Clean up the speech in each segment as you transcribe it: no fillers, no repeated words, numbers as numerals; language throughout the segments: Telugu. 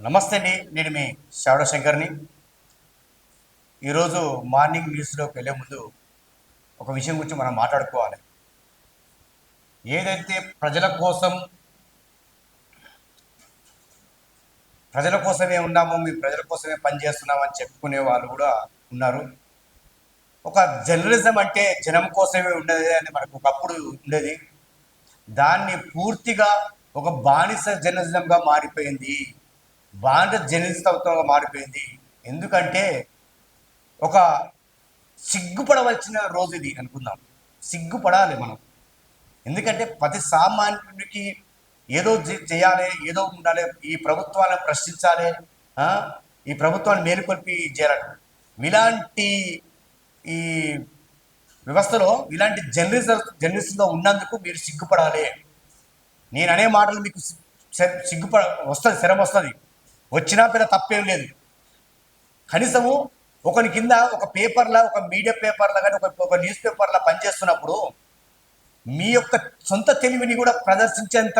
నమస్తే అండి, నేను మీ శ్రవణ శంకర్ని. ఈరోజు మార్నింగ్ న్యూస్లోకి వెళ్ళే ముందు ఒక విషయం గురించి మనం మాట్లాడుకోవాలి. ఏదైతే ప్రజల కోసమే ఉన్నామో, మీ ప్రజల కోసమే పనిచేస్తున్నామని చెప్పుకునే వాళ్ళు కూడా ఉన్నారు. ఒక జర్నలిజం అంటే జనం కోసమే ఉండేది అని మనకు ఒకప్పుడు ఉండేది. దాన్ని పూర్తిగా ఒక బానిస జర్నలిజంగా మారిపోయింది. బానిస జర్నలిజంగా మారిపోయింది. ఎందుకంటే ఒక సిగ్గుపడవలసిన రోజు ఇది అనుకుందాం. సిగ్గుపడాలి మనం. ఎందుకంటే ప్రతి సామాన్యుడికి ఏదో చేయాలి, ఏదో ఉండాలి, ఈ ప్రభుత్వాలను ప్రశ్నించాలి, ఈ ప్రభుత్వాన్ని మేలుకొల్పి చేయాలి. ఇలాంటి ఈ వ్యవస్థలో ఇలాంటి జర్నలిస్టులో ఉన్నందుకు మీరు సిగ్గుపడాలి. నేను అనే మాటలు మీకు వస్తుంది, శ్రమ వస్తుంది. వచ్చినా పెద్ద తప్పేం లేదు. కనీసము ఒకరి కింద ఒక పేపర్లా, ఒక మీడియా పేపర్లా కానీ ఒక న్యూస్ పేపర్లా పనిచేస్తున్నప్పుడు మీ యొక్క సొంత తెలివిని కూడా ప్రదర్శించేంత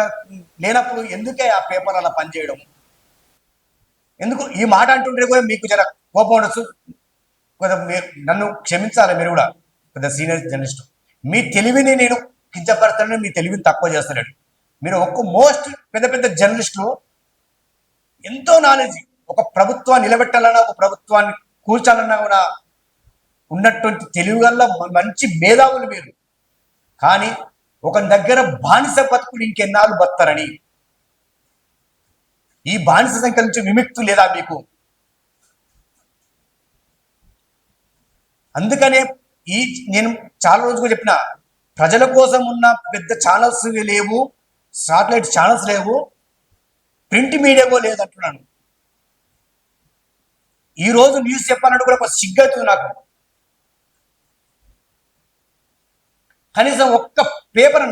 లేనప్పుడు ఎందుకే ఆ పేపర్ అలా పనిచేయడం? ఎందుకు ఈ మాట అంటుంటే కూడా మీకు జర కోపం ఉండొచ్చు. నన్ను క్షమించాలి, మీరు కూడా పెద్ద సీనియర్ జర్నలిస్ట్. మీ తెలివిని నేను కించపడతానని మీ తెలివిని తక్కువ చేస్తున్నాడు. మీరు మోస్ట్ పెద్ద పెద్ద జర్నలిస్టులు ఎంతో నాలెడ్జ్, ఒక ప్రభుత్వాన్ని నిలబెట్టాలన్నా, ఒక ప్రభుత్వాన్ని కూల్చాలన్నా కూడా ఉన్నటువంటి తెలివి వల్ల మంచి మేధావులు మీరు. కానీ ఒక దగ్గర బానిస బతుకులు ఇంకెన్నాళ్ళు బతారని, ఈ బానిస సంఖ్య నుంచి విముక్తి లేదా మీకు? అందుకనే నేను చాలా రోజుగా చెప్పిన, ప్రజల కోసం ఉన్న పెద్ద ఛానల్స్ లేవు, సాటిలైట్ ఛానల్స్ లేవు, ప్రింట్ మీడియా కూడా లేదంటున్నాను. ఈరోజు న్యూస్ చెప్పాలంటే కూడా ఒక సిగ్గవుతుంది నాకు. కనీసం ఒక్క పేపర్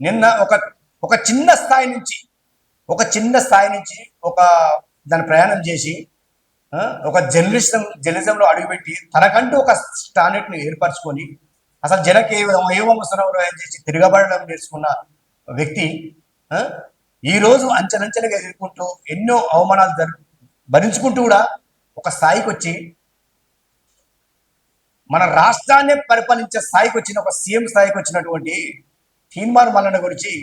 నిన్న ఒక చిన్న స్థాయి నుంచి ఒక దాని ప్రయాణం చేసి ఒక జర్నలిజంలో అడుగుపెట్టి తనకంటూ ఒక స్టాండర్డ్ని ఏర్పరచుకొని అసలు జనకి ఏమవసరం చేసి తిరగబడడం నేర్చుకున్న వ్యక్తి ఈరోజు అంచెలంచెలుగా ఎదుర్కొంటూ ఎన్నో అవమానాలు భరించుకుంటూ కూడా ఒక స్థాయికి వచ్చి మన రాష్ట్రాన్ని పరిపాలించే స్థాయికి వచ్చిన, ఒక సీఎం స్థాయికి వచ్చినటువంటి తీన్మార్ మల్లన్న గురించి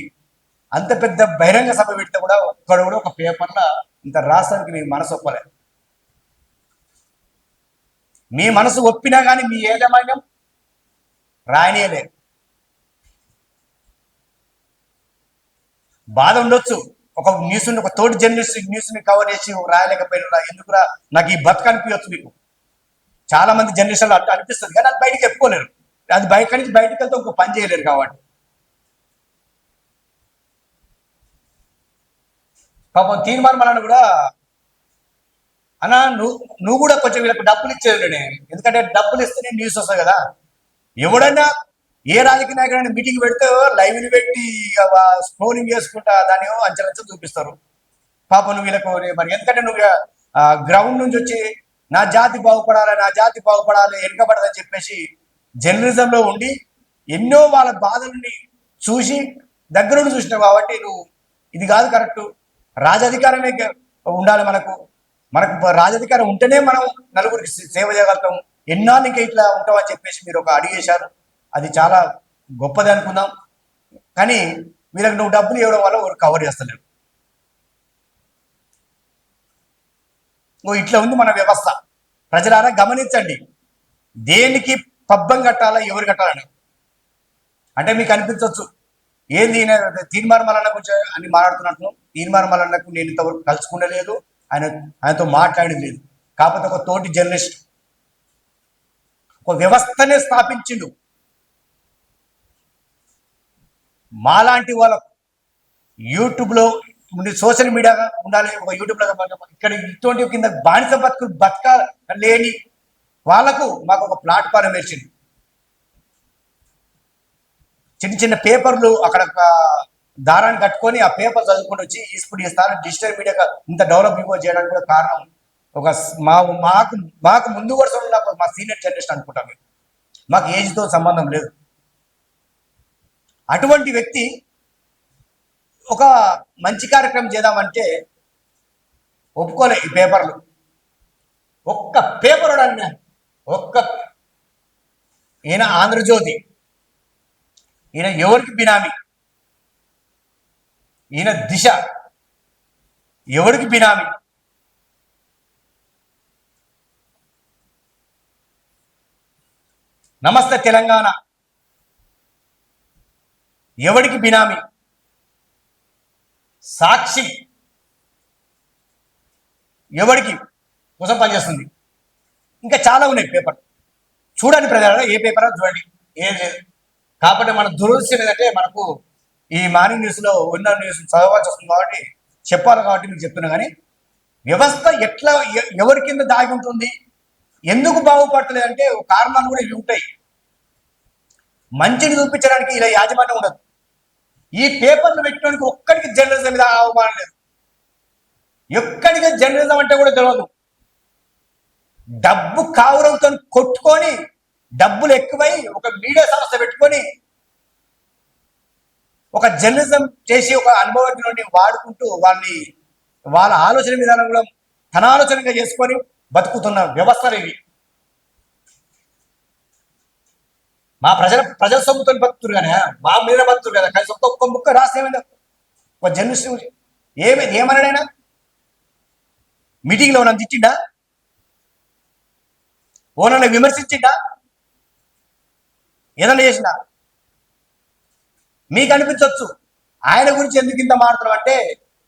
అంత పెద్ద బహిరంగ సభ పెడితే కూడా ఒక్కడు కూడా ఒక పేపర్లో ఇంత రాష్ట్రానికి మీ మనసు ఒప్పలేదు. మీ మనసు ఒప్పినా కానీ మీ యాజమాన్యం రాయనీయలేదు. బాధ ఉండొచ్చు, ఒక ఒక తోటి జర్నలిస్ట్ న్యూస్ని కవర్ చేసి రాయలేకపోయినా ఎందుకురా నాకు ఈ బతుకు అనిపించవచ్చు. మీకు చాలా మంది జర్నలిస్టులు అనిపిస్తుంది, కానీ అది బయటికి చెప్పుకోలేరు. అది బయట నుంచి బయటకు వెళ్తే ఇంకో పని చేయలేరు. కాబట్టి పాపం తీర్మానం వలన కూడా అన్నా నువ్వు కూడా కొంచెం వీళ్ళకి డబ్బులు ఇచ్చేది. ఎందుకంటే డబ్బులు ఇస్తేనే న్యూస్ వస్తుంది కదా. ఎవడన్నా ఏ రాజకీయ నాయకుడైనా మీటింగ్ పెడితే లైవ్ని పెట్టి స్క్రోలింగ్ చేసుకుంటా దాన్ని అంచెలంచెలు చూపిస్తారు. పాపం నువ్వు వీళ్ళకు మరి ఎందుకంటే నువ్వు గ్రౌండ్ నుంచి వచ్చి నా జాతి బాగుపడాలి వెనుకబడదని చెప్పేసి జర్నలిజంలో ఉండి ఎన్నో వాళ్ళ బాధల్ని చూసి దగ్గర నుండి చూసినావు. కాబట్టి నువ్వు ఇది కాదు కరెక్ట్, రాజాధికారమే ఉండాలి. మనకు రాజాధికారం ఉంటేనే మనం నలుగురికి సేవ చేయగలుగుతాం. ఎన్నాళ్ళకి ఇట్లా ఉంటామని చెప్పేసి మీరు ఒక అడిగేశారు. అది చాలా గొప్పది అనుకుందాం. కానీ వీళ్ళకి నువ్వు డబ్బులు ఇవ్వడం వల్ల ఒక కవర్ చేస్తలేరు. ఇట్లా ఉంది మన వ్యవస్థ. ప్రజలారా గమనించండి, దేనికి పబ్బం కట్టాలా, ఎవరు కట్టాలని. అంటే మీకు అనిపించవచ్చు ఏంది తీన్మార్ మల్లన్న గురించి అని మాట్లాడుతున్నట్లు. తీన్మార్ మల్లన్నకు నేను ఇంతవరకు కలుసుకునలేదు, ఆయనతో మాట్లాడేది లేదు. కాకపోతే ఒక తోటి జర్నలిస్ట్ ఒక వ్యవస్థనే స్థాపించిండు. మాలాంటి వాళ్ళకు యూట్యూబ్లో సోషల్ మీడియా ఉండాలి, ఒక యూట్యూబ్లో ఇక్కడ ఇటువంటి కింద బానిస బతుక లేని వాళ్ళకు మాకు ఒక ప్లాట్ఫారం వేసింది. చిన్న చిన్న పేపర్లు అక్కడ దారాన్ని కట్టుకొని ఆ పేపర్ చదువుకుంటూ వచ్చి ఇప్పుడు ఈ స్థానం డిజిటల్ మీడియా ఇంత డెవలప్ చేయడానికి కూడా కారణం ఒక మాకు ముందు వరుస ఉన్న మా సీనియర్ జర్నలిస్ట్ అనుకుంటాం. మాకు ఏజ్తో సంబంధం లేదు. అటువంటి వ్యక్తి ఒక మంచి కార్యక్రమం చేద్దామంటే ఒప్పుకోలే ఈ పేపర్లు. ఒక్క పేపర్ అన్నా, ఒక్క ఈయన ఆంధ్రజ్యోతి, ఈయన ఎవరికి బినామీ, ఈయన దిశ ఎవరికి బినామీ, నమస్తే తెలంగాణ ఎవరికి బినామీ, సాక్షి ఎవరికి కోసం పనిచేస్తుంది. ఇంకా చాలా ఉన్నాయి పేపర్. చూడండి ప్రజలు, ఏ పేపర్ చూడండి, ఏం లేదు. కాబట్టి మన దురదృష్టం ఏంటంటే మనకు ఈ మార్నింగ్ న్యూస్లో ఉన్న న్యూస్ చదవాల్సి వస్తుంది కాబట్టి చెప్పాలి కాబట్టి మీకు చెప్తున్నా. కానీ వ్యవస్థ ఎట్లా ఎవరి కింద దాగి ఉంటుంది, ఎందుకు బాగుపడతలేదు అంటే కారణాలు కూడా ఇవి ఉంటాయి. మంచిని చూపించడానికి ఇలా యాజమాన్యం ఉండదు. ఈ పేపర్లు పెట్టడానికి ఒక్కడికి జర్నలిజం మీద అవమానం లేదు. ఎక్కడికి జర్నలిజం అంటే కూడా తెలియదు. డబ్బు కావురంతో కొట్టుకొని డబ్బులు ఎక్కువై ఒక మీడియా సంస్థ పెట్టుకొని ఒక జర్నలిజం చేసి ఒక అనుభవజ్ఞుడిని వాడుకుంటూ వాళ్ళ ఆలోచన విధానం కూడా తన ఆలోచనగా చేసుకొని బతుకుతున్న వ్యవస్థలు ఇవి. మా ప్రజల సొమ్ముతో బతుకుతురు కానీ మా మీద బతుకురు కదా. కలిసి ఒక్కొక్క ముక్క రాసి ఏమైందా ఒక జర్నలిస్ట్ ఏమన్నాడైనా మీటింగ్లో నన్ను తిట్టిండా, ఓనన్నా విమర్శించిండా, ఏదన్నా చేసిందా? మీకు అనిపించవచ్చు ఆయన గురించి ఎందుకు ఇంత మాట్లాడతాం అంటే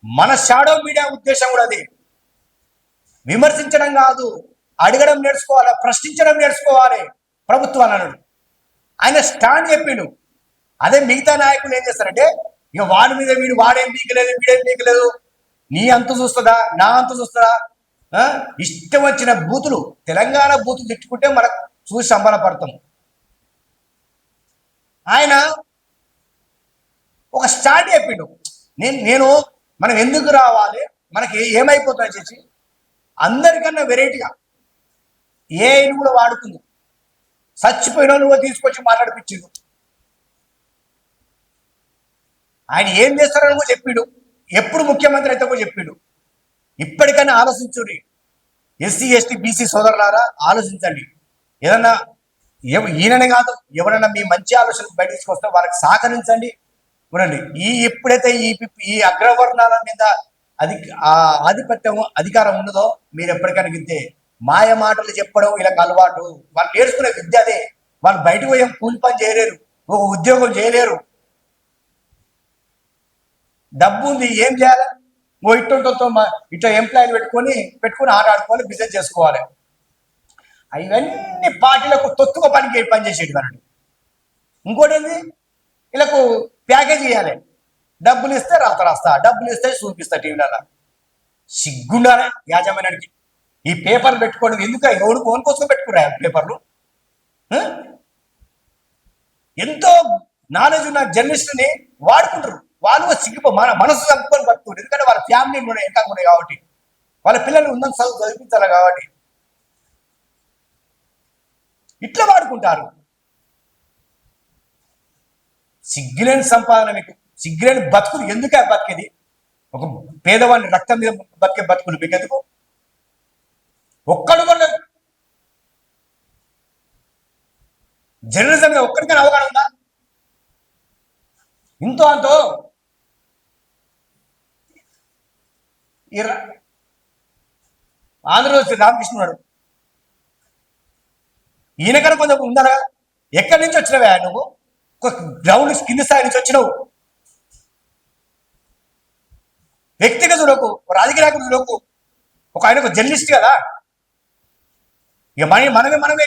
మన షాడో మీడియా ఉద్దేశం కూడా అది. విమర్శించడం కాదు, అడగడం నేర్చుకోవాలి, ప్రశ్నించడం నేర్చుకోవాలి ప్రభుత్వాన్ని అన్నాడు. ఆయన స్టాండ్ చెప్పిండు. అదే మిగతా నాయకులు ఏం చేస్తారంటే ఇక వాడి మీద వాడేం పీకలేదు, వీడేం పీకలేదు, నీ అంత చూస్తుందా, నా అంత చూస్తుందా, ఇష్టం వచ్చిన బూతులు, తెలంగాణ బూతులు తిట్టుకుంటే మనకు చూసి సంబరపడతాం. ఆయన ఒక స్టాండ్ చెప్పిండు. నేను మనం ఎందుకు రావాలి, మనకి ఏమైపోతుందని చేసి అందరికన్నా వెరైటీగా ఏఐని కూడా వాడుకుంది. చచ్చిపోయిన వాళ్ళు తీసుకొచ్చి మాట్లాడిపించిండు. ఆయన ఏం చేస్తారని కూడా చెప్పిండు. ఎప్పుడు ముఖ్యమంత్రి అయితే కూడా చెప్పిండు. ఇప్పటికైనా ఆలోచించుడి, ఎస్సీ ఎస్టీ బీసీ సోదరులారా ఆలోచించండి. ఏదన్నా ఈయననే కాదు ఎవరైనా మీ మంచి ఆలోచనలు బయట తీసుకొస్తే వాళ్ళకి సహకరించండి. చూడండి, ఎప్పుడైతే ఈ అగ్రవర్ణాల మీద ఆధిపత్యం అధికారం ఉన్నదో మీరు ఎప్పటికైనా గిద్దే మాయ మాటలు చెప్పడం వీళ్ళకి అలవాటు. వాళ్ళు నేర్చుకునే విద్య అదే. వాళ్ళు బయటకు పోయి కూలి పని చేయలేరు, ఒక ఉద్యోగం చేయలేరు. డబ్బు ఉంది, ఏం చేయాలి? ఇట్లా ఎంప్లాయీలు పెట్టుకొని ఆడుకోవాలి, బిజినెస్ చేసుకోవాలి. ఇవన్నీ పార్టీలకు తొత్తుగా పనిచేసేది కనండి. ఇంకోటి ఏంది, వీళ్ళకు ప్యాకేజ్ ఇవ్వాలి. డబ్బులు ఇస్తే రాస్తా, డబ్బులు ఇస్తే చూపిస్తా టీవీలలో. సిగ్గుండాలి యాజమాన్యానికి. ఈ పేపర్లు పెట్టుకోవడం ఎందుకు? ఎవరు ఫోన్ కోసం పెట్టుకురా పేపర్లు? ఎంతో నాలెడ్జ్ ఉన్న జర్నలిస్టుని వాడుకుంటారు. వాళ్ళు మన మనసు చంపుకొని బతుకుంటారు. ఎందుకంటే వాళ్ళ ఫ్యామిలీ ఇంకా ఉన్నాయి కాబట్టి, వాళ్ళ పిల్లలు ఉందని చదివించాలి కాబట్టి ఇట్లా వాడుకుంటారు. సిగ్గులేని సంపాదన మీకు, సిగ్గులేని బతుకులు ఎందుకే బతికేది? ఒక పేదవాడిని రక్తం మీద బతికే బతుకులు మీకు ఎందుకు? ఒక్కడు కూడా జర్నలిజం మీద ఒక్కడికైనా అవగాహన ఉందా? ఇంతో అంతో ఆంధ్రప్రదేశ్ రామకృష్ణుడు ఈయనకన్నా కొంచెం ఉందా? ఎక్కడి నుంచి వచ్చినవా నువ్వు? ఒక గ్రౌండ్ కింద స్థాయి నుంచి వచ్చినావు. వ్యక్తిగత చూడకు, రాజకీయ నాయకుడు చూడకు. ఆయన ఒక జర్నలిస్ట్ కదా. ఇక మనమే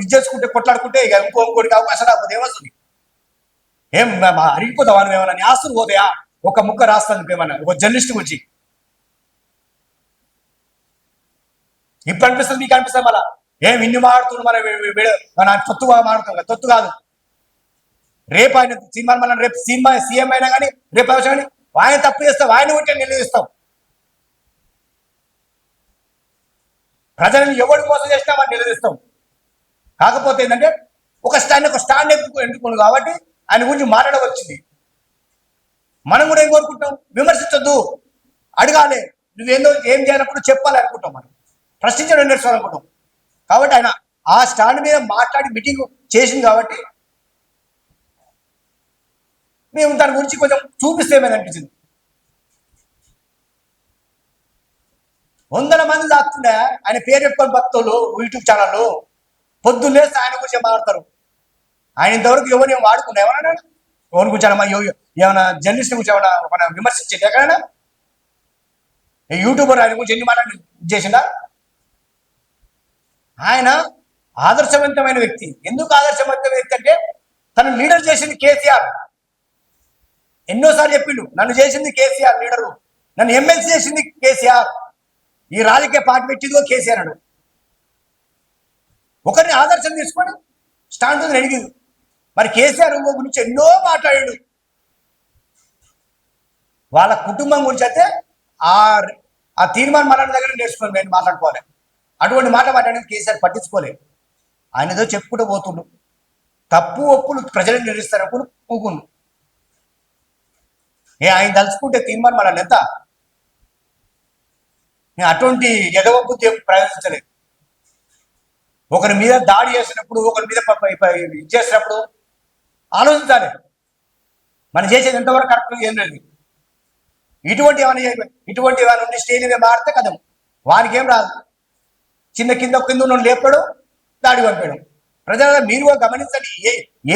ఇది చేసుకుంటే కొట్లాడుకుంటే ఇక ఇంకోటికి అవకాశం రాకపోతే ఏమొస్తుంది? ఏం అరిగిపోతావా? మనం ఏమన్నా నీ ఆస్తులు పోతాయా? ఒక ముక్క రాస్తాను ఏమన్నా ఒక జర్నలిస్ట్ గురించి. ఇప్పుడు అనిపిస్తుంది, మీకు అనిపిస్తుంది మళ్ళా ఇన్ని మాడుతున్నాడు మన తొత్తుగా మాడుతాం కదా. తొత్తు కాదు. రేపు ఆయన సినిమా మళ్ళీ రేపు సినిమా సీఎం అయినా కానీ రేపు అవసరం కానీ ఆయన తప్పు చేస్తాం, ఆయన ఉంటే నిలదీస్తాం. ప్రజలను ఎవరు మోసం చేసినా మనం నిలదీస్తాం. కాకపోతే ఏంటంటే ఒక స్టాండ్ ఎందుకున్నాడు కాబట్టి ఆయన గురించి మాట్లాడవచ్చింది. మనం కూడా ఏం కోరుకుంటాం? విమర్శించొద్దు, అడగాలి. నువ్వేందో ఏం చేయనప్పుడు చెప్పాలి అనుకుంటాం, మనం ప్రశ్నించడం నేర్చుకోవాలనుకుంటాం. కాబట్టి ఆయన ఆ స్టాండ్ మీద మాట్లాడి మీటింగ్ చేసింది కాబట్టి మేము దాని గురించి కొంచెం చూపిస్తే ఏమైనా అనిపించింది. 100 మంది దాస్తుండే ఆయన పేరు చెప్పుకొని భక్తులు యూట్యూబ్ ఛానల్లో పొద్దున్నే ఆయన గురించి మాట్లాడతారు. ఆయన ఇంతవరకు ఎవరు ఏం వాడుకున్నా ఏమన్నా ఎవరి గురించి ఏమైనా జర్నలిస్ట్ గురించి ఏమైనా విమర్శించేది ఎక్కడైనా? యూట్యూబర్ ఆయన గురించి ఎన్ని మాట్లాడి చేసిందా? ఆయన ఆదర్శవంతమైన వ్యక్తి. ఎందుకు ఆదర్శవంతమైన వ్యక్తి అంటే తను లీడర్ చేసింది కేసీఆర్. ఎన్నోసార్లు చెప్పిండు, నన్ను చేసింది కేసీఆర్ లీడరు, నన్ను ఎమ్మెల్సీ చేసింది కేసీఆర్, ఈ రాజకీయ పార్టీ పెట్టిందో కేసీఆర్ అన్నాడు. ఒకరిని ఆదర్శం తీసుకొని స్టాండ్ అడిగింది. మరి కేసీఆర్ గురించి ఎన్నో మాట్లాడాడు. వాళ్ళ కుటుంబం గురించి అయితే ఆ తీర్మానం మాట్లాడిన దగ్గర నేర్చుకుని నేను మాట్లాడుకోవాలి. అటువంటి మాట మాట్లాడేది కేసీఆర్ పట్టించుకోలేదు. ఆయన ఏదో చెప్పుకుంటూ పోతుండు. తప్పు ఒప్పులు ప్రజలను నిర్ణయిస్తారు ఊకుండు. ఆయన తలుచుకుంటే తీర్మానం మాట్లాడాలి ఎంత? నేను అటువంటి ఎదవ బుద్ధి ప్రవేశించలేదు. ఒకరి మీద దాడి చేసినప్పుడు, ఒకరి మీద ఇది చేసినప్పుడు ఆలోచించాలి మనం చేసేది ఎంతవరకు కరెక్ట్ ఏం లేదు. ఇటువంటి ఏమైనా ఉండి స్టేజ్ మీద మారితే కదం వానికి ఏం రాదు. కింద ఉన్న లేపాడు, దాడి పంపాడు. ప్రజలు మీరు గమనించండి,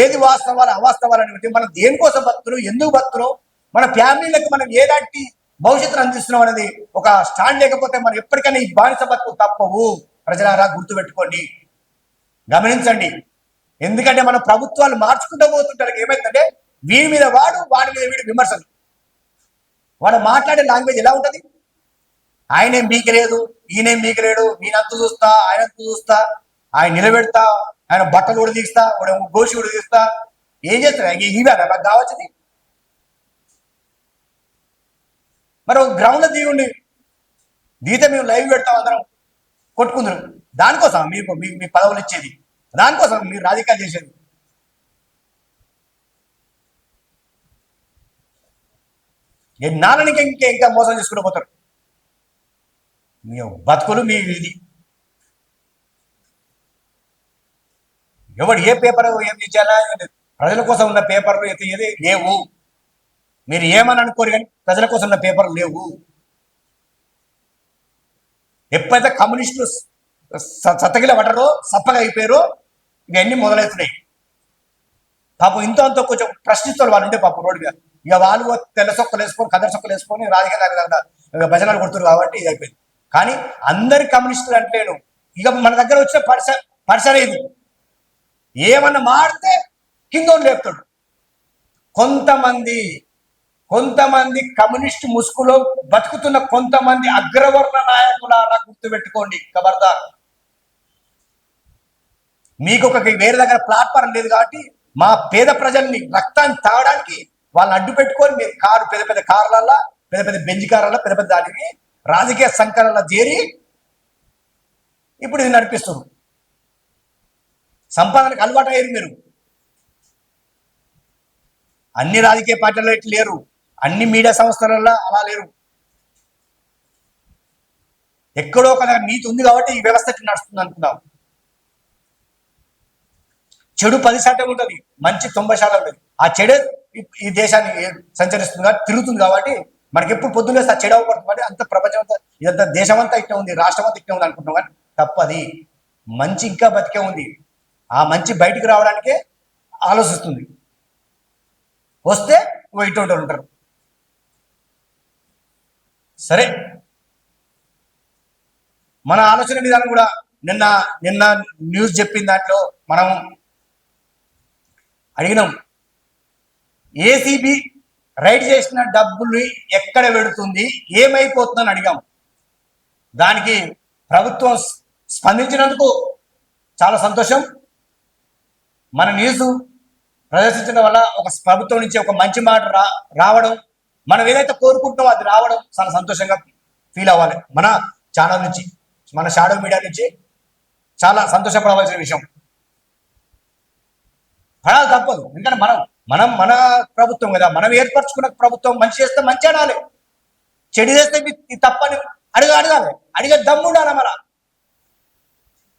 ఏది వాస్తవాలు అవాస్తవాలు అనేది మనం దేనికోసం బతుకున్నాం, ఎందుకు బతుకున్నాం, మన ఫ్యామిలీలకు మనం ఏలాంటి భవిష్యత్తును అందిస్తున్నాం అనేది ఒక స్టాండ్ లేకపోతే మనం ఎప్పటికైనా ఈ బానిస బతుకు తప్పవు. ప్రజలారా గుర్తుపెట్టుకోండి, గమనించండి. ఎందుకంటే మనం ప్రభుత్వాలు మార్చుకుంటూ పోతుంటారు. ఏమైందంటే వీడి మీద వాడి మీద వీడి విమర్శలు. వాడు మాట్లాడే లాంగ్వేజ్ ఎలా ఉంటుంది? ఆయనేం బీకలేదు, ఈయనేం బీకలేడు, ఈయనంత చూస్తా, ఆయనంత చూస్తా, ఆయన నిలబెడతా, ఆయన బట్టలు కూడా తీస్తా, గోషి కూడా తీస్తా. ఏం చేస్తారు? ఇవే మాకు కావచ్చింది. మరి ఒక గ్రౌండ్లో దిగుండి దిగితే మేము లైవ్ పెడతాం, అందరం కొట్టుకుందరు. దానికోసం మీకు మీ పదవులు ఇచ్చేది, దానికోసం మీరు రాజకీయాలు చేసేది. ఎన్నాళ్ళకి ఇంకా మోసం చేసుకుంటూ పోతారు. మీ బతుకులు మీ ఇది. ఎవడు ఏ పేపర్ ఏం ఇచ్చాలా, ప్రజల కోసం ఉన్న పేపర్లు ఏది లేవు. మీరు ఏమని అనుకోరు కానీ ప్రజల కోసం ఉన్న పేపర్లు లేవు. ఎప్పుడైతే కమ్యూనిస్టులు సతగిల పడరో, సప్పగా అయిపోయారో ఇవన్నీ మొదలవుతున్నాయి. పాపం ఇంతో అంతో కొంచెం ప్రశ్నిస్తారు వాళ్ళు ఉంటే పాపం రోడ్డు మీద. ఇక వాళ్ళు తెల్ల సొక్కలు వేసుకొని, కదర్ సొక్కలు వేసుకొని రాజకీయ భజనలు కొడుతున్నారు కాబట్టి ఇది అయిపోయింది. కానీ అందరి కమ్యూనిస్టులు అంటేను ఇక మన దగ్గర వచ్చిన పరిసర ఇది ఏమన్నా మాడితే కింద లేపుతాడు. కొంతమంది కమ్యూనిస్టు ముసుగులో బతుకుతున్న కొంతమంది అగ్రవర్ణ నాయకులారా గుర్తుపెట్టుకోండి, ఖబర్దార్. మీకు ఒక వేరే దగ్గర ప్లాట్ఫారం లేదు కాబట్టి మా పేద ప్రజల్ని రక్తాన్ని తాగడానికి వాళ్ళని అడ్డు పెట్టుకొని మీరు పెద్ద పెద్ద కార్లల్లో, పెద్ద పెద్ద బెంజ్ కార్లలో, పెద్ద పెద్ద దానికి రాజకీయ సంకలనలో చేరి ఇప్పుడు ఇది నడిపిస్తున్నారు. సంపాదనకు అలవాటు అయ్యారు మీరు. అన్ని రాజకీయ పార్టీలలో ఇట్లా లేరు, అన్ని మీడియా సంస్థలలో అలా లేరు. ఎక్కడో ఒక నీతి ఉంది కాబట్టి ఈ వ్యవస్థ నడుస్తుంది అనుకుందాం. చెడు 10% ఉంటుంది, మంచి 90% ఉంటుంది. ఆ చెడే ఈ దేశాన్ని సంచరిస్తుంది కాబట్టి, తిరుగుతుంది కాబట్టి మనకి ఎప్పుడు పొద్దున్నే చెడు అవ్వబడుతుంది కాబట్టి అంత ప్రపంచం అంతా, ఇదంతా దేశం అంతా ఇట్లా ఉంది, రాష్ట్రం అంతా ఇట్లా ఉంది అనుకుంటున్నాం. కానీ తప్పది. మంచి ఇంకా బతికే ఉంది. ఆ మంచి బయటికి రావడానికే ఆలోచిస్తుంది. వస్తే ఇటువంటి ఉంటారు. సరే, మన ఆలోచన విధానం కూడా నిన్న న్యూస్ చెప్పిన దాంట్లో మనం అడిగినాం, ఏసీబీ రైడ్ చేసిన డబ్బులు ఎక్కడ పెడుతుంది, ఏమైపోతుందని అడిగాం. దానికి ప్రభుత్వం స్పందించినందుకు చాలా సంతోషం. మన న్యూస్ ప్రదర్శించడం వల్ల ఒక ప్రభుత్వం నుంచి ఒక మంచి మాట రావడం, మనం ఏదైతే కోరుకుంటున్నామో అది రావడం చాలా సంతోషంగా ఫీల్ అవ్వాలి. మన ఛానల్ నుంచి, మన షాడో మీడియా నుంచి చాలా సంతోషపడవలసిన విషయం. పడాలి, తప్పదు. ఎందుకంటే మన ప్రభుత్వం కదా, మనం ఏర్పరచుకున్న ప్రభుత్వం. మంచి చేస్తే మంచి అనాలి, చెడు చేస్తే తప్పని అడగాలి, అడిగే దమ్ము ఉండాలి మన.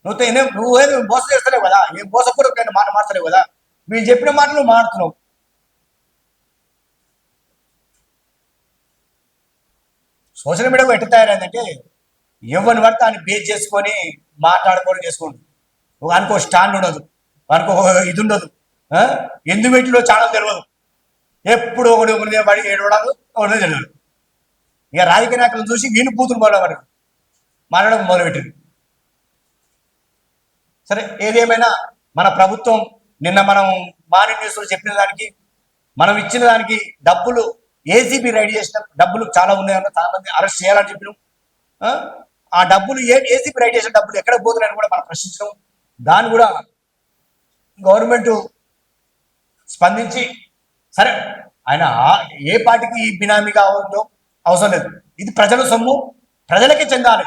నువ్వేమి మోసం చేస్తలేవు కదా, ఏం మోసపూర్వకమైన మాట మాట్లాడలేవు కదా, మీరు చెప్పిన మాటలు నువ్వు మాడుతున్నావు. సోషల్ మీడియా ఎట్లా తయారైందంటే ఎవరిని పడితే ఆయన బేస్ చేసుకొని మాట్లాడుకోవడం చేసుకోండి. అనుకో స్టాండ్ ఉండదు, అనుకో ఇది ఉండదు, ఎందు వీటిలో ఛానల్ తెలియదు, ఎప్పుడు ఒకటి పడి ఏడవడాలు ఒకటి తెలియదు. ఇక రాజకీయ నాయకులను చూసి వీళ్ళు బూతులు పడేవాడు మాట్లాడడం మొదలుపెట్టింది. సరే, ఏదేమైనా మన ప్రభుత్వం నిన్న మనం మార్నింగ్ న్యూస్లో చెప్పిన దానికి, మనం ఇచ్చిన దానికి డబ్బులు ఏసీబీ రైడ్ చేసిన డబ్బులు చాలా ఉన్నాయన్న, చాలా మంది అరెస్ట్ చేయాలని చెప్పినాం. ఆ డబ్బులు ఏసీబీ రైడ్ చేసిన డబ్బులు ఎక్కడ పోతున్నాయని కూడా మనం ప్రశ్నించడం. దాన్ని కూడా గవర్నమెంట్ స్పందించి, సరే ఆయన ఏ పార్టీకి ఈ బినామీగా అవదో అవసరం లేదు, ఇది ప్రజల సొమ్ము, ప్రజలకే చెందాలి.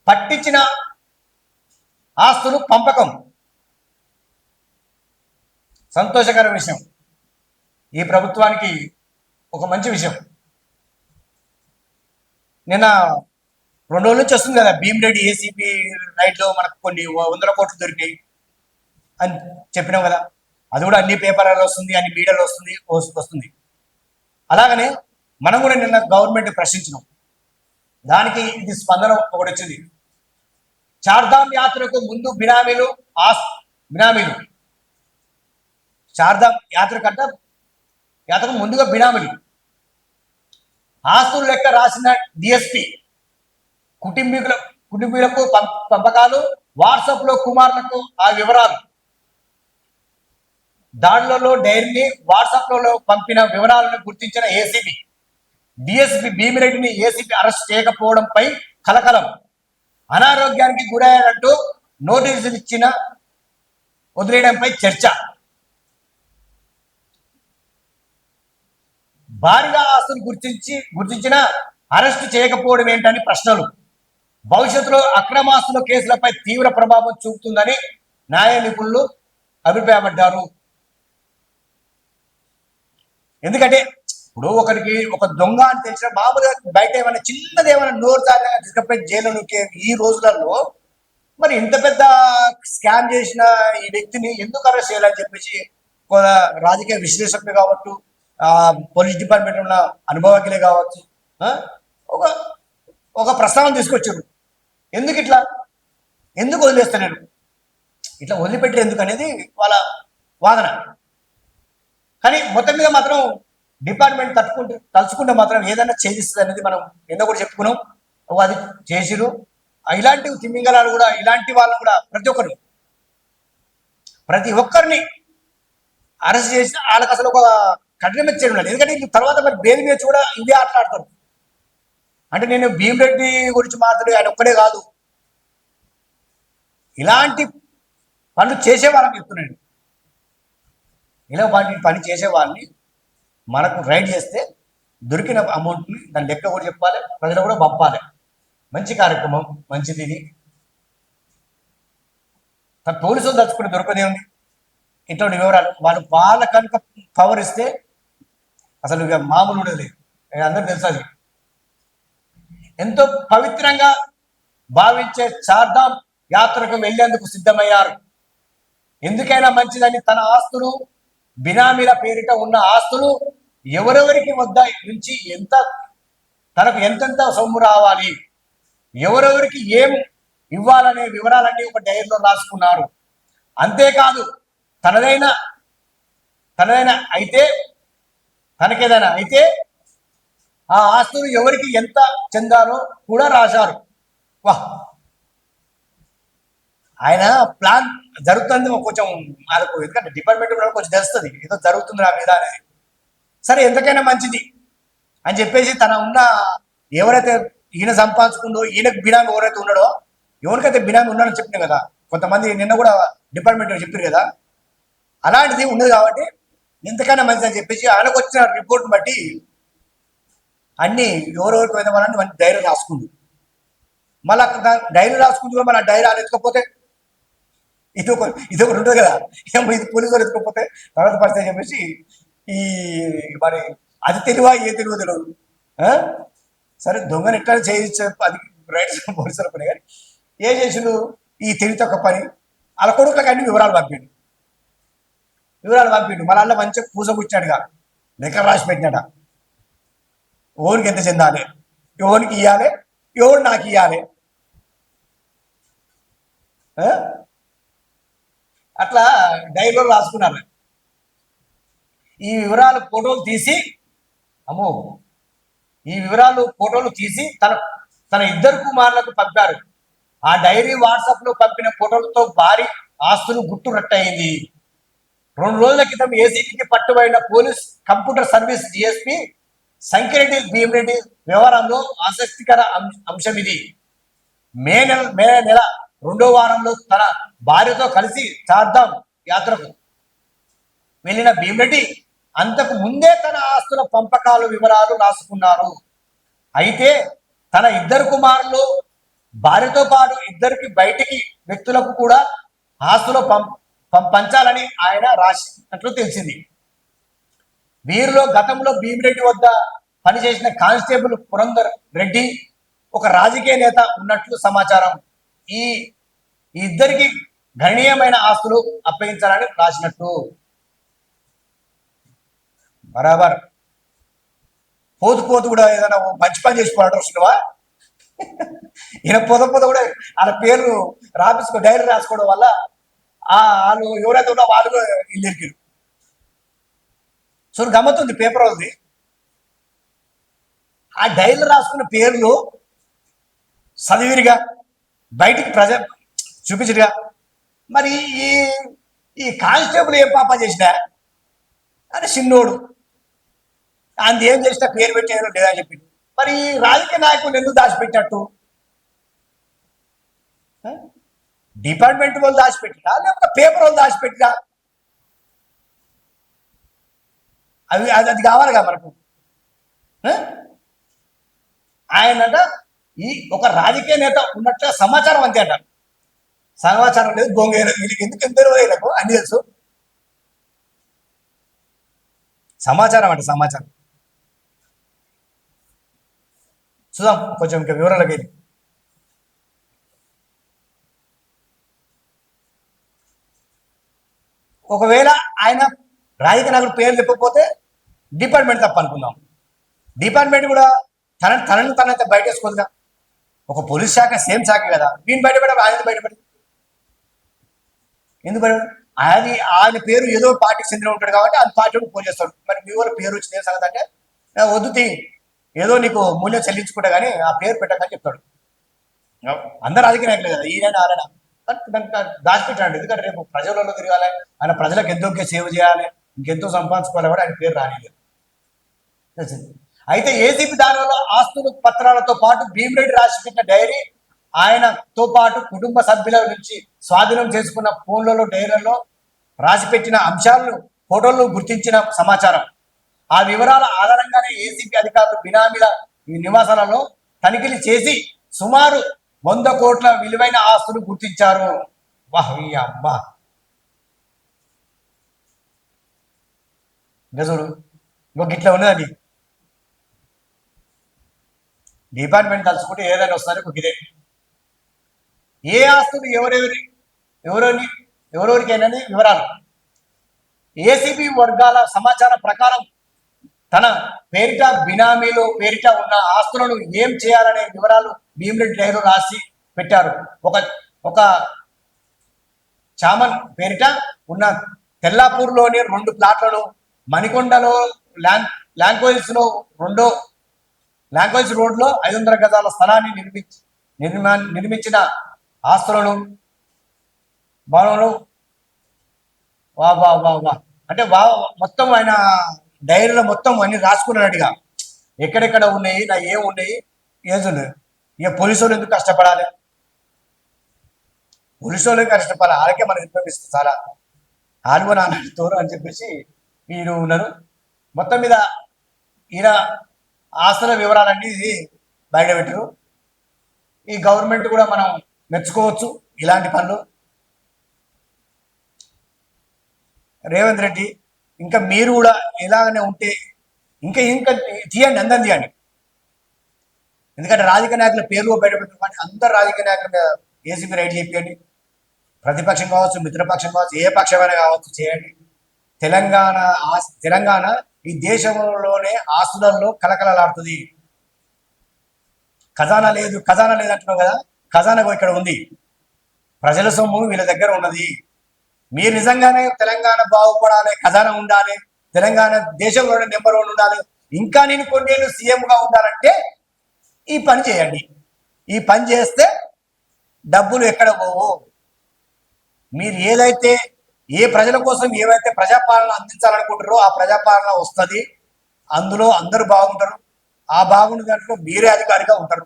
పట్టించిన ఆస్తులు పంపకం సంతోషకర విషయం. ఈ ప్రభుత్వానికి ఒక మంచి విషయం. నిన్న 2 రోజుల నుంచి వస్తుంది కదా, భీమిరెడ్డి ఏసీబీ రైడ్లో మనకు కొన్ని 100 కోట్లు దొరికాయి అని చెప్పినాం కదా, అది కూడా అన్ని పేపర్లలో వస్తుంది, అన్ని మీడియాలో వస్తుంది. అలాగనే మనం కూడా నిన్న గవర్నమెంట్ ప్రశ్నించినాం, దానికి ఇది స్పందన ఒకటి వచ్చింది. చార్ధామ్ యాత్రకు ముందు బినామీలు చార్ధామ్ యాత్రకు ముందుగా బినామీలు ఆస్తులు లెక్క రాసిన డిఎస్పి కుటుంబీకులకు పంపకాలు, వాట్సాప్ లో కుమారులకు ఆ వివరాలు, దాడులలో డైరీని వాట్సాప్ లో పంపిన వివరాలను గుర్తించిన ఏసీబీ. డిఎస్పి భీమిరెడ్డిని ఏసీబీ అరెస్ట్ చేయకపోవడంపై కలకలం. అనారోగ్యానికి గురయ్యారంటూ నోటీసులు ఇచ్చిన వదిలేయడంపై చర్చ. భారీగా ఆస్తులు గుర్తించిన అరెస్టు చేయకపోవడం ఏంటని ప్రశ్నలు. భవిష్యత్తులో అక్రమాస్తుల కేసులపై తీవ్ర ప్రభావం చూపుతుందని న్యాయ నిపుణులు అభిప్రాయపడ్డారు. ఎందుకంటే ఇప్పుడు ఒక దొంగ అని తెలిసిన మామూలుగా బయట ఏమైనా చిన్నది ఏమైనా నోరు తీసుకపోయి జైలు నూకే ఈ రోజులలో మరి ఇంత పెద్ద స్కామ్ చేసిన ఈ వ్యక్తిని ఎందుకు అరెస్ట్ చేయాలని చెప్పేసి రాజకీయ విశ్లేషకులు కావచ్చు, పోలీస్ డిపార్ట్మెంట్ ఉన్న అనుభవజ్ఞులే కావచ్చు, ఒక ప్రస్తావన తీసుకొచ్చారు. ఎందుకు వదిలేస్తాను, ఇట్లా వదిలిపెట్టరు ఎందుకు అనేది వాళ్ళ వాదన. కానీ మొత్తం మీద మాత్రం డిపార్ట్మెంట్ తలుచుకుంటే మాత్రం ఏదైనా చేయిస్తుంది అనేది మనం నిన్న కూడా చెప్పుకున్నాం. అది చేసిరు. ఇలాంటి తిమ్మింగళాలు కూడా, ఇలాంటి వాళ్ళని కూడా ప్రతి ఒక్కరిని అరెస్ట్ చేసి వాళ్ళకి అసలు ఒక కఠినమైన చేయడం లేదు. ఎందుకంటే తర్వాత మరి బెయిల్ మీద కూడా ఇవే ఆటలాడతారు. అంటే నేను భీమిరెడ్డి గురించి మాట్లాడి ఆయన ఒక్కడే కాదు, ఇలాంటి పనులు చేసే వాళ్ళకి చెప్తున్నాను. ఇలా పని చేసే వాళ్ళని మనకు రైడ్ చేస్తే దొరికిన అమౌంట్ని దాని లెక్క కూడా చెప్పాలి, ప్రజలు కూడా పంపాలి. మంచి కార్యక్రమం, మంచిది ఇది. పోలీసులు దచ్చుకుంటే దొరకదే ఉంది ఇటువంటి వివరాలు. వాళ్ళ కనుక పవర్ ఇస్తే అసలు ఇక మామూలు ఉండదు. అందరూ తెలుసు అది. ఎంతో పవిత్రంగా భావించే చార్ధామ్ యాత్రకు వెళ్లేందుకు సిద్ధమయ్యారు. ఎందుకైనా మంచిదని తన ఆస్తులు, బినామీల పేరిట ఉన్న ఆస్తులు, ఎవరెవరికి వద్ద నుంచి తనకు ఎంతెంత సొమ్ము రావాలి, ఎవరెవరికి ఏం ఇవ్వాలనే వివరాలన్నీ ఒక డైరీలో రాసుకున్నారు. అంతేకాదు తనకేదైనా అయితే ఆ ఆస్తులు ఎవరికి ఎంత చెందాలో కూడా రాశారు. వాహ్, ఆయన ప్లాన్ జరుగుతుంది కొంచెం మనకు, ఎందుకంటే డిపార్ట్మెంట్ కొంచెం తెలుస్తుంది ఏదో జరుగుతుంది నా మీద అనేది. సరే, ఎంతకైనా మంచిది అని చెప్పేసి తన ఉన్న ఎవరైతే ఈయన సంపాదించుకుందో, ఈయనకు బినామీ ఎవరైతే ఉన్నాడో, ఎవరికైతే బినామీ ఉన్నాడని చెప్పిన కదా, కొంతమంది నిన్న కూడా డిపార్ట్మెంట్ చెప్పారు కదా, అలాంటిది ఉండదు. కాబట్టి ఎంతకైనా మంచిది అని చెప్పేసి ఆయనకు వచ్చిన రిపోర్ట్ని బట్టి అన్ని ఎవరెవరికి వెళ్ళవాలని మన డైరీ రాసుకుంది. మళ్ళీ డైరీ రాసుకుంది, మళ్ళీ డైరీ అని ఎత్తుకపోతే ఇదొకటి ఉంటుంది కదా, ఇది పోలీసు వాళ్ళు ఎత్తుకపోతే తర్వాత పరిస్థితి చెప్పేసి ఈ మరి అది తెలివా ఏ తెలివో తెలియదు. సరే దొంగని ఎట్లా చేయించే అది రైట్ పోలీసులు పని, కానీ ఏం చేసిండు ఈ తెలివి తక్కువ పని, వాళ్ళ కొడుకులకు అన్ని వివరాలు పంపిండు మళ్ళీ అల్ల మంచిగా పూసగుచ్చాడుగా, లెక్క రాసి పెట్టినాడ, ఓనికి ఎంత చెందాలి, ఎవరికి ఇవ్వాలి, ఎవరు నాకు ఇవ్వాలి, అట్లా డైరీలో రాసుకున్నారు. ఈ వివరాలు ఫోటోలు తీసి, అమ్మో, ఈ వివరాలు ఫోటోలు తీసి తన తన ఇద్దరు కుమారులకు పంపారు. ఆ డైరీ వాట్సాప్ లో పంపిన ఫోటోలతో భారీ ఆస్తులు గుట్టురట్టయింది. 2 రోజుల క్రితం ఏసీబీకి పట్టుబడిన police computer service DSP Sankireddy Bhimireddy వ్యవహారంలో ఆసక్తికర అంశం ఇది. మే నెల 2వ వారంలో తన భార్యతో కలిసి చార్ధాం యాత్రకు వెళ్ళిన భీమిరెడ్డి అంతకు ముందే తన ఆస్తుల పంపకాలు వివరాలు రాసుకున్నారు. అయితే తన ఇద్దరు కుమారులు భార్యతో పాటు ఇద్దరికి బయటికి వ్యక్తులకు కూడా ఆస్తులు పంచాలని ఆయన రాసినట్లు తెలిసింది. వీరిలో గతంలో భీమిరెడ్డి వద్ద పనిచేసిన కానిస్టేబుల్ పురందర్ రెడ్డి ఒక రాజకీయ నేత ఉన్నట్లు సమాచారం. ఈ ఇద్దరికి గణనీయమైన ఆస్తులు అప్పగించాలని రాసినట్టు. బరాబర్ పోతు కూడా ఏదైనా మంచి పని చేసిపోవడం వస్తున్నావా? ఈయన పొద కూడా వాళ్ళ పేర్లు డైరీ రాసుకోవడం వల్ల వాళ్ళు ఎవరైతే ఉన్నా వాళ్ళు ఇల్లు ఇరికిరు. సో గమ్మతుంది పేపర్ అవుతుంది. ఆ డైరీలో రాసుకున్న పేర్లు చదివిరిగా, బయటికి చూపించరుగా. మరి ఈ ఈ కానిస్టేబుల్ ఏం పాప చేసినా అని చిన్నోడు ఆయన ఏం చేసినా పేరు పెట్టారో లేదా చెప్పి, మరి రాజకీయ నాయకులు ఎందుకు దాచిపెట్టినట్టు? డిపార్ట్మెంట్ వాళ్ళు దాచిపెట్టినా లేకపోతే పేపర్ వాళ్ళు దాచిపెట్టినా? అది కావాలిగా మనకు. ఆయనట ఈ ఒక రాజకీయ నేత ఉన్నట్టు సమాచారం అంతే అంట. సమాచారం లేదు, దొంగ వీళ్ళకి ఎందుకు ఎంత అన్ని తెలుసు. సమాచారం అంట, సమాచారం. చూద్దాం కొంచెం ఇంకా వివరాలకి. ఒకవేళ ఆయన రాజకీయ నాయకుడు పేరు చెప్పకపోతే డిపార్ట్మెంట్ తప్ప అనుకుందాం. డిపార్ట్మెంట్ కూడా తనైతే బయటేసుకోదుగా. ఒక పోలీస్ శాఖ సేమ్ శాఖ కదా, వీని బయటపడ ఆయన బయటపడి ఎందుకు బయట? ఆయన పేరు ఏదో పార్టీకి చెందిన ఉంటాడు కాబట్టి అది పార్టీ ఫోన్ చేస్తాడు. మరి మీ వాళ్ళ పేరు వచ్చి నేను సంగతి అంటే వద్దు, ఏదో నీకు మూల్యం చెల్లించుకుంటా కానీ ఆ పేరు పెట్టకని చెప్తాడు. అందరు రాజకీయ నాయకులే కదా, ఈయన ఆలన దాచిపెట్టాడు. ఎందుకంటే రేపు ప్రజలలో తిరగాలి, ఆయన ప్రజలకు ఎంతో సేవ చేయాలి, ఇంకెంతో సంపాదించుకోవాలి కూడా ఆయన పేరు రానిలేదు. అయితే ఏసీబీ దానిలో ఆస్తులు పత్రాలతో పాటు భీమిరెడ్డి రాసిపెట్టిన డైరీ, ఆయనతో పాటు కుటుంబ సభ్యుల నుంచి స్వాధీనం చేసుకున్న ఫోన్లలో డైరీలో రాసిపెట్టిన అంశాలను ఫోటోలను గుర్తించిన సమాచారం. ఆ వివరాల ఆధారంగానే ఏసీబీ అధికారులు బినామీల నివాసాలలో తనిఖీలు చేసి సుమారు 100 కోట్ల విలువైన ఆస్తులు గుర్తించారు. వాహ్ అమ్మా, గజుడు ఇంకొక ఇట్లా ఉన్నదండి. డిపార్ట్మెంట్ తలుచుకుంటే ఏదైనా వస్తారు ఒక ఇదే. ఏ ఆస్తులు ఎవరెవరికైనా వివరాలు. ఏసీబీ వర్గాల సమాచారం ప్రకారం తన పేరిట బినామీలు పేరిట ఉన్న ఆస్తులను ఏం చేయాలనే వివరాలు భీమిరెడ్డి డైరీలో రాసి పెట్టారు. ఒక చామన్ పేరిట ఉన్న తెల్లాపూర్లోని 2 ప్లాట్లను, మణికొండలో లాంగ్వేజ్ రోడ్లో 500 గజాల స్థలాన్ని నిర్మించిన ఆస్తులను, భవనంలో వా అంటే మొత్తం ఆయన డైరీలో మొత్తం అన్ని రాసుకున్నాడుగా, ఎక్కడెక్కడ ఉన్నాయి, నా ఏం ఉన్నాయి, ఏజులు. ఇక పోలీసు వాళ్ళు ఎందుకు కష్టపడాలి? పోలీసు వాళ్ళకి కష్టపడాలి, వాళ్ళకే మనకి ఇన్ఫర్మేషన్ చాలా తోరు అని చెప్పేసి మీరు ఉన్నారు. మొత్తం మీద ఈయన ఆస్తుల వివరాలన్నీ బయట పెట్టరు. ఈ గవర్నమెంట్ కూడా మనం మెచ్చుకోవచ్చు ఇలాంటి పనులు. రేవంత్ రెడ్డి ఇంకా మీరు కూడా ఇలాగనే ఉంటే ఇంకా ఇంకా తీయండి, అందరం తీయండి. ఎందుకంటే రాజకీయ నాయకుల పేర్లు బయటపెట్టుకోండి, అందరు రాజకీయ నాయకుల మీద ఏసీబీ రైడ్ చెప్పండి. ప్రతిపక్షం కావచ్చు, మిత్రపక్షం కావచ్చు, ఏ పక్షమైనా కావచ్చు చేయండి. తెలంగాణ తెలంగాణ ఈ దేశంలోనే ఆస్తులలో కలకలలాడుతుంది. ఖజానా లేదు, ఖజానా లేదు అంటున్నావు కదా, ఖజానా ఇక్కడ ఉంది. ప్రజల సొమ్ము వీళ్ళ దగ్గర ఉన్నది. మీరు నిజంగానే తెలంగాణ బాగుపడాలి, ఖజానా ఉండాలి, తెలంగాణ దేశంలోనే నెంబర్ 1 ఉండాలి, ఇంకా నేను కొన్నేళ్ళు సీఎంగా ఉండాలంటే ఈ పని చేయండి. ఈ పని చేస్తే డబ్బులు ఎక్కడ పోవు. మీరు ఏదైతే ఏ ప్రజల కోసం ఏవైతే ప్రజాపాలన అందించాలనుకుంటారో ఆ ప్రజాపాలన వస్తుంది. అందులో అందరూ బాగుంటారు. ఆ బాగున్న దాంట్లో మీరే అధికారిగా ఉంటారు.